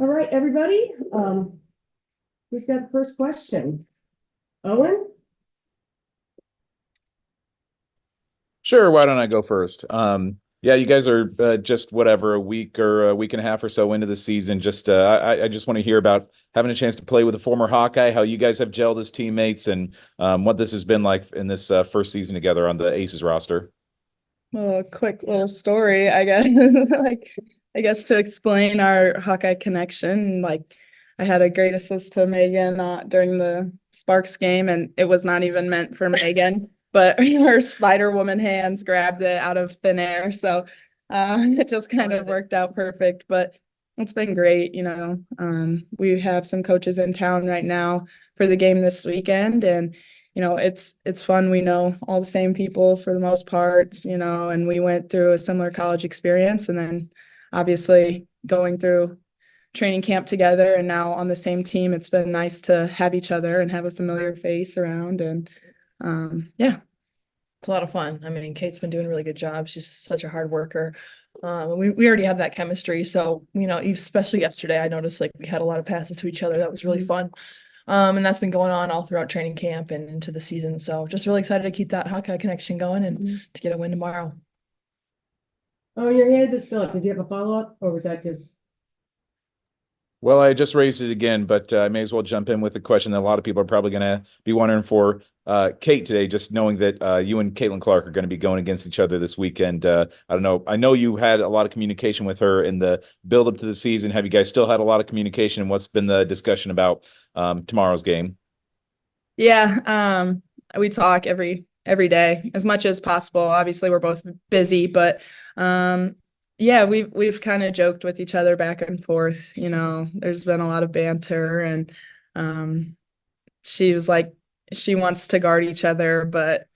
All right, everybody. Who's got the first question? Owen? Sure, why don't I go first? Yeah, you guys are just whatever, a week or a week and a half or so into the season. I just want to hear about having a chance to play with a former Hawkeye, how you guys have gelled as teammates, and what this has been like in this first season together on the Aces roster. Well, a quick little story, I guess. I guess to explain our Hawkeye connection, I had a great assist to Megan during the Sparks game, and it was not even meant for Megan, but her Spider Woman hands grabbed it out of thin air. So it just kind of worked out perfect. But it's been great. We have some coaches in town right now for the game this weekend, and it's fun. We know all the same people for the most part, and we went through a similar college experience, and then obviously going through training camp together and now on the same team. It's been nice to have each other and have a familiar face around. And yeah. It's a lot of fun. I mean, Kate's been doing a really good job. She's such a hard worker. We already have that chemistry. So, especially yesterday, I noticed we had a lot of passes to each other. That was really fun. And that's been going on all throughout training camp and into the season. So just really excited to keep that Hawkeye connection going and to get a win tomorrow. Oh, your hand is still up. Did you have a follow-up, or was that just? Well, I just raised it again, but I may as well jump in with the question that a lot of people are probably going to be wondering for Kate today, just knowing that you and Caitlin Clark are going to be going against each other this weekend. I don't know. I know you had a lot of communication with her in the build up to the season. Have you guys still had a lot of communication? And what's been the discussion about tomorrow's game? Yeah. We talk every day as much as possible. Obviously, we're both busy, but yeah, we've kind of joked with each other back and forth. There's been a lot of banter, and she was like, she wants to guard each other, but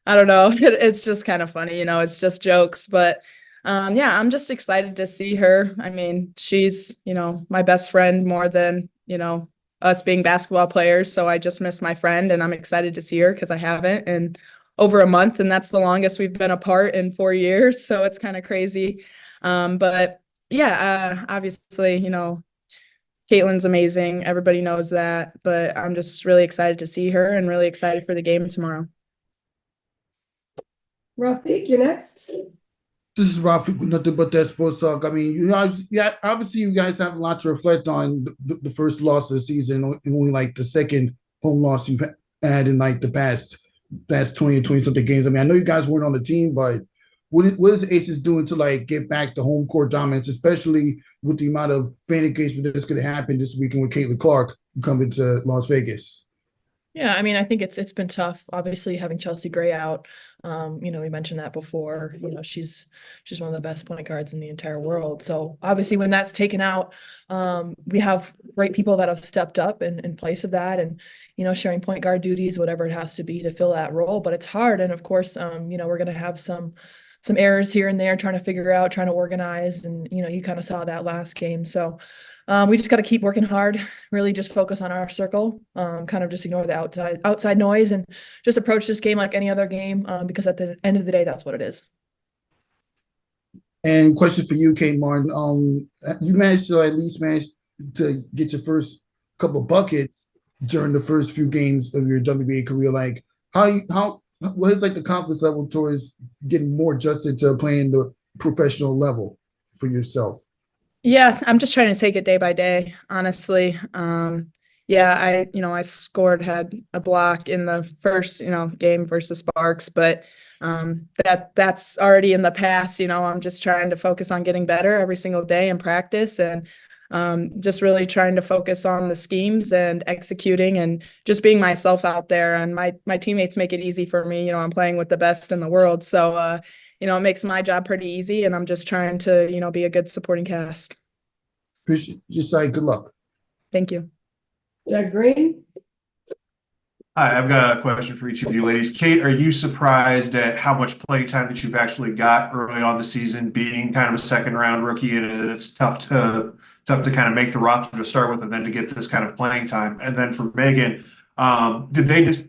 I don't know. It's just kind of funny, it's just jokes. But yeah, I'm just excited to see her. I mean, she's, my best friend more than, us being basketball players. So I just miss my friend, and I'm excited to see her because I haven't in over a month, and that's the longest we've been apart in 4 years. So it's kind of crazy. But yeah, obviously, Caitlin's amazing. Everybody knows that, but I'm just really excited to see her and really excited for the game tomorrow. Rafiq, you're next. This is Rafiq with Nothing But That Sports Talk. I mean, obviously you guys have a lot to reflect on the first loss of the season, only the second home loss you've had in the past 20 or 20 something games. I mean, I know you guys weren't on the team, but what is Aces doing to get back the home court dominance, especially with the amount of fan engagement that's going to happen this weekend with Caitlin Clark coming to Las Vegas? Yeah, I mean, I think it's been tough. Obviously, having Chelsea Gray out, we mentioned that before. She's one of the best point guards in the entire world. So obviously, when that's taken out, we have great people that have stepped up in place of that, and sharing point guard duties, whatever it has to be to fill that role. But it's hard, and of course, we're going to have some errors here and there, trying to organize, and you kind of saw that last game. So we just got to keep working hard, really just focus on our circle, kind of just ignore the outside noise, and just approach this game like any other game, because at the end of the day, that's what it is. And question for you, Kate Martin. You managed to at least to get your first couple of buckets during the first few games of your WNBA career. What is the confidence level towards getting more adjusted to playing the professional level for yourself? Yeah, I'm just trying to take it day by day, honestly. Yeah, I had a block in the first, game versus Sparks, but that's already in the past. I'm just trying to focus on getting better every single day in practice, and just really trying to focus on the schemes and executing and just being myself out there. And my teammates make it easy for me. I'm playing with the best in the world. So, it makes my job pretty easy, and I'm just trying to, be a good supporting cast. Appreciate you. Good luck. Thank you. Doug Green. Hi, I've got a question for each of you ladies. Kate, are you surprised at how much playing time that you've actually got early on the season, being kind of a second round rookie, and it's tough to kind of make the roster to start with and then to get this kind of playing time? And then for Megan, did they just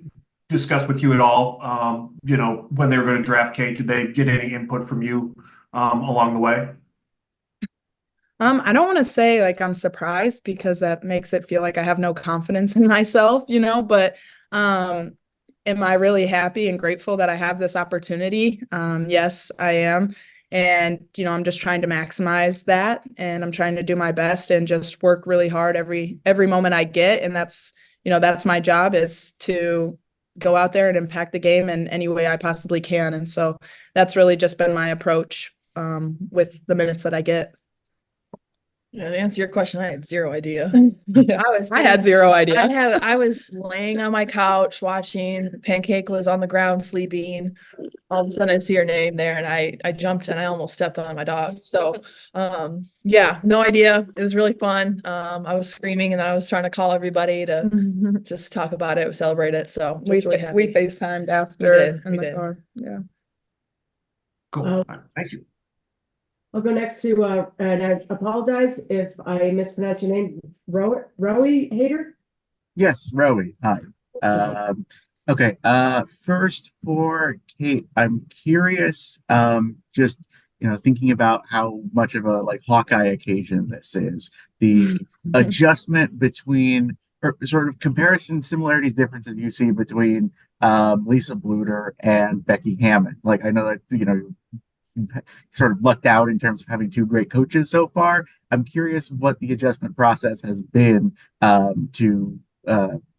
discuss with you at all, when they were going to draft Kate? Did they get any input from you along the way? I don't want to say like I'm surprised because that makes it feel like I have no confidence in myself, but am I really happy and grateful that I have this opportunity? Yes, I am. And, I'm just trying to maximize that, and I'm trying to do my best and just work really hard every moment I get. And that's my job, is to go out there and impact the game in any way I possibly can. And so that's really just been my approach with the minutes that I get. Yeah, to answer your question, I had zero idea. I had zero idea. I was laying on my couch watching. Pancake was on the ground sleeping. All of a sudden I see her name there, and I jumped and I almost stepped on my dog. So yeah, no idea. It was really fun. I was screaming and I was trying to call everybody to just talk about it, celebrate it. So We really happy. we FaceTimed after We in the did. car. Yeah. Cool. Thank you. I'll go next to, and I apologize if I mispronounce your name, Rowie Hader? Yes, Rowie. Hi. Okay. First for Kate, I'm curious, just thinking about how much of a like Hawkeye occasion this is, the adjustment between or sort of comparison, similarities, differences you see between Lisa Bluter and Becky Hammond. Like I know that you've sort of lucked out in terms of having two great coaches so far. I'm curious what the adjustment process has been to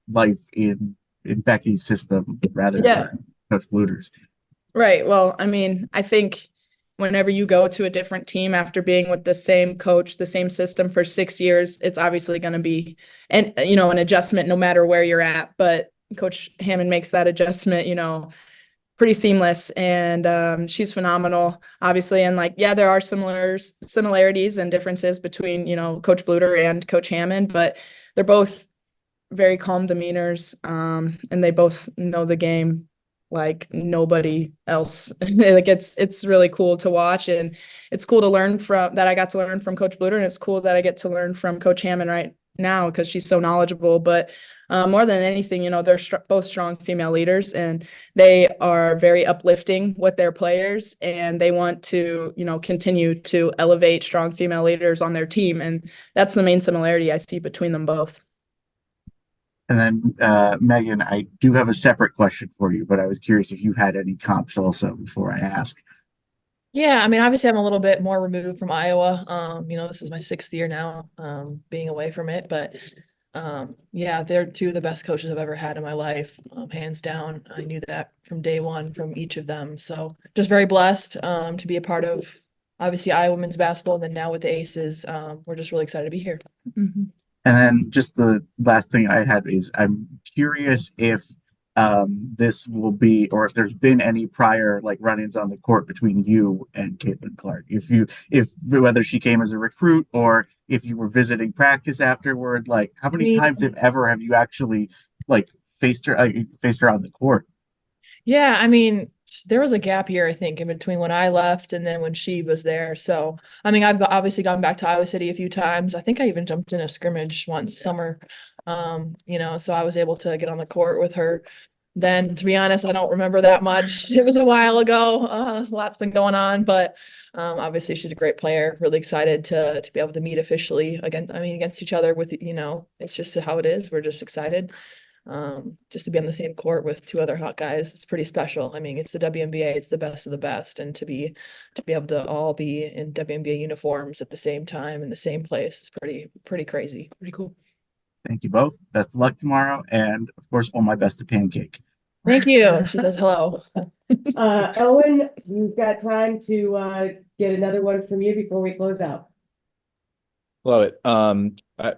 life in Becky's system rather than Coach Bluter's. Right. Well, I mean, I think whenever you go to a different team after being with the same coach, the same system for 6 years, it's obviously going to be an adjustment no matter where you're at. But Coach Hammond makes that adjustment, pretty seamless, and she's phenomenal, obviously. And there are similarities and differences between Coach Bluter and Coach Hammond, but they're both very calm demeanors, and they both know the game like nobody else. Like it's really cool to watch, and it's cool to learn from that. I got to learn from Coach Bluter, and it's cool that I get to learn from Coach Hammond right now because she's so knowledgeable. But more than anything, they're both strong female leaders, and they are very uplifting with their players, and they want to, continue to elevate strong female leaders on their team. And that's the main similarity I see between them both. And then, Megan, I do have a separate question for you, but I was curious if you had any comps also before I ask. Yeah, I mean, obviously I'm a little bit more removed from Iowa. This is my 6th year now, being away from it, but yeah, they're two of the best coaches I've ever had in my life, hands down. I knew that from day one from each of them. So just very blessed to be a part of, obviously, Iowa women's basketball, and then now with the Aces. We're just really excited to be here. Mm-hmm. And then just the last thing I had is I'm curious if this will be, or if there's been any prior like run-ins on the court between you and Caitlin Clark. If whether she came as a recruit or if you were visiting practice afterward, like how many times, if ever, have you actually like faced her on the court? Yeah, I mean, there was a gap here, I think, in between when I left and then when she was there. So, I mean, I've obviously gone back to Iowa City a few times. I think I even jumped in a scrimmage once summer, so I was able to get on the court with her. Then, to be honest, I don't remember that much. It was a while ago. A lot's been going on, but obviously she's a great player. Really excited to be able to meet officially against each other with, it's just how it is. We're just excited. Just to be on the same court with two other Hawkeyes, it's pretty special. I mean, it's the WNBA, it's the best of the best, and to be able to all be in WNBA uniforms at the same time in the same place is pretty crazy, pretty cool. Thank you both. Best of luck tomorrow, and of course, all my best to Pancake. Thank you. She says hello. Owen, you've got time to get another one from you before we close out. Love it.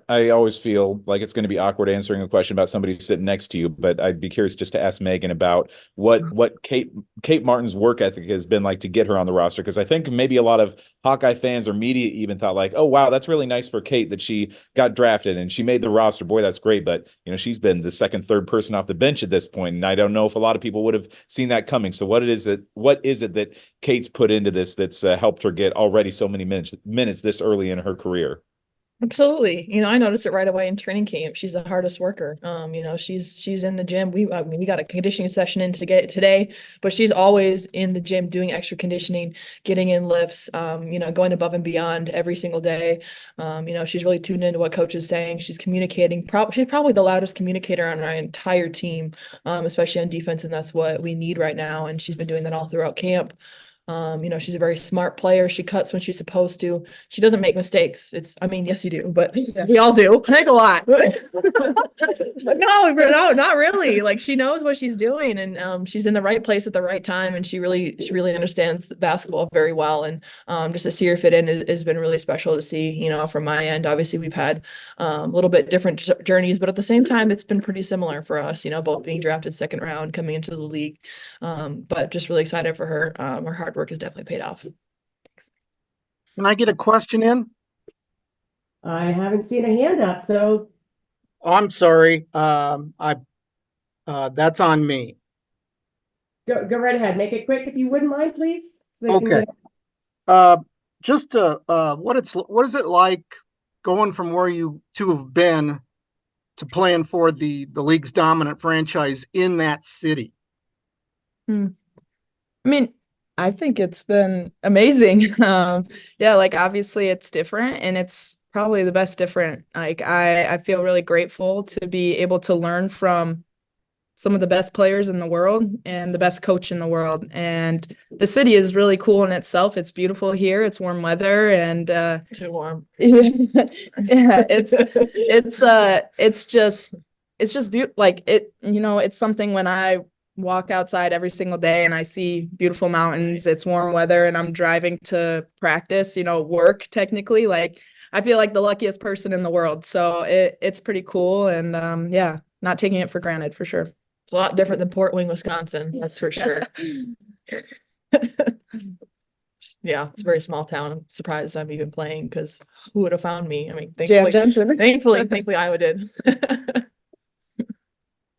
I always feel like it's going to be awkward answering a question about somebody sitting next to you, but I'd be curious just to ask Megan about what Kate Martin's work ethic has been like to get her on the roster, because I think maybe a lot of Hawkeye fans or media even thought like, oh wow, that's really nice for Kate that she got drafted and she made the roster. Boy, that's great, but she's been the second, third person off the bench at this point, and I don't know if a lot of people would have seen that coming. So what is it that Kate's put into this that's helped her get already so many minutes this early in her career? Absolutely. I noticed it right away in training camp. She's the hardest worker. She's in the gym. We got a conditioning session in to get today, but she's always in the gym doing extra conditioning, getting in lifts, going above and beyond every single day. She's really tuned into what coach is saying. She's communicating. She's probably the loudest communicator on our entire team, especially on defense, and that's what we need right now. And she's been doing that all throughout camp. She's a very smart player. She cuts when she's supposed to. She doesn't make mistakes. Yes, you do, but we all do. I make a lot. But no, not really. Like, she knows what she's doing, and she's in the right place at the right time, and she really understands basketball very well. And just to see her fit in has been really special to see. From my end, obviously we've had a little bit different journeys, but at the same time, it's been pretty similar for us. Both being drafted second round, coming into the league, but just really excited for her. Her hard work has definitely paid off. Can I get a question in? I haven't seen a hand up, so Oh, I'm sorry. That's on me. go right ahead. Make it quick if you wouldn't mind, please. So they can Okay. What is it like going from where you two have been to playing for the league's dominant franchise in that city? I think it's been amazing. Like, obviously it's different, and it's probably the best different. Like, I feel really grateful to be able to learn from some of the best players in the world and the best coach in the world. And the city is really cool in itself. It's beautiful here. It's warm weather, and Too warm. yeah, it's just beautiful. Like, it's something when I walk outside every single day and I see beautiful mountains, it's warm weather, and I'm driving to practice, work technically. Like, I feel like the luckiest person in the world. So it's pretty cool, and not taking it for granted for sure. It's a lot different than Port Wing, Wisconsin. That's for sure. Yeah, it's a very small town. I'm surprised I'm even playing, because who would have found me? Jan Thankfully, Jensen. thankfully Iowa did.